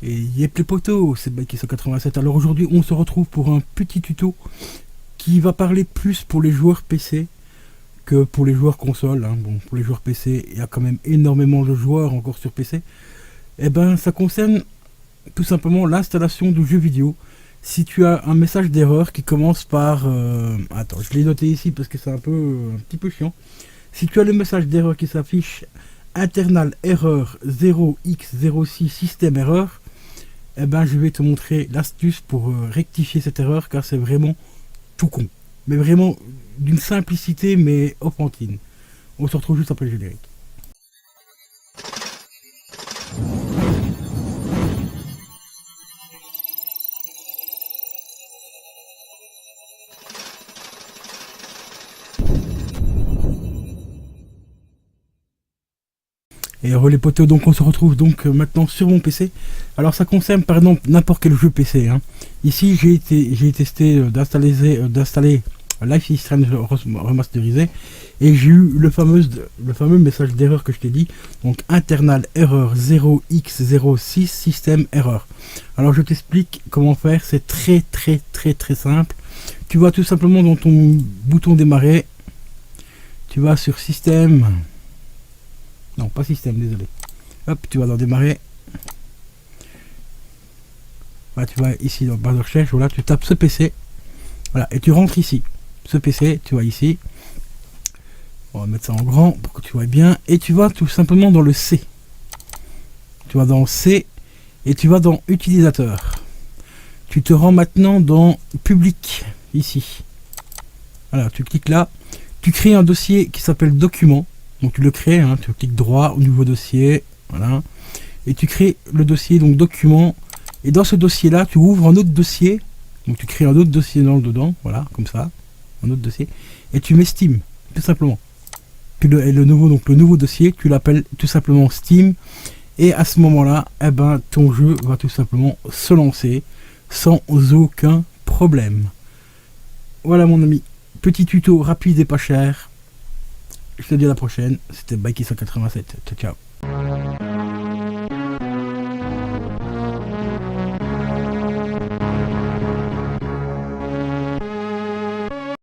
Et yep les potos, c'est Bike 187. Alors aujourd'hui on se retrouve pour un petit tuto qui va parler plus pour les joueurs PC que pour les joueurs console. Bon, pour les joueurs PC, il y a quand même énormément de joueurs encore sur PC. Et ben ça concerne tout simplement l'installation du jeu vidéo. Si tu as un message d'erreur qui commence par... attends, je l'ai noté ici parce que c'est un petit peu chiant. Si tu as le message d'erreur qui s'affiche internal erreur 0x06 système erreur, eh ben je vais te montrer l'astuce pour rectifier cette erreur, car c'est vraiment tout con. Mais vraiment d'une simplicité mais enfantine. On se retrouve juste après le générique. Et les potos, donc on se retrouve donc maintenant sur mon PC. Alors ça concerne par exemple n'importe quel jeu PC. Ici j'ai testé d'installer Life is Strange remasterisé, et j'ai eu le fameux message d'erreur que je t'ai dit. Donc internal erreur 0x06 système erreur. Alors je t'explique comment faire, c'est très simple. Tu vas tout simplement dans ton bouton démarrer, tu vas sur système. Non, pas système, désolé. Hop, tu vas dans démarrer. Voilà, tu vas ici dans barre de recherche, voilà, tu tapes ce PC. Voilà, et tu rentres ici. Ce PC, tu vois ici. On va mettre ça en grand pour que tu vois bien. Et tu vas tout simplement dans le C. Tu vas dans C et tu vas dans utilisateur. Tu te rends maintenant dans public, ici. Voilà, tu cliques là. Tu crées un dossier qui s'appelle document. Donc tu le crées, tu cliques droit au nouveau dossier, voilà, et tu crées le dossier, donc document, et dans ce dossier là tu ouvres un autre dossier, donc tu crées un autre dossier dedans, voilà, comme ça, un autre dossier, et tu mets Steam, tout simplement. Puis le nouveau dossier, tu l'appelles tout simplement Steam, et à ce moment là, eh ben, ton jeu va tout simplement se lancer sans aucun problème. Voilà mon ami, petit tuto rapide et pas cher. Je te dis à la prochaine, c'était Bike 187. Ciao ciao.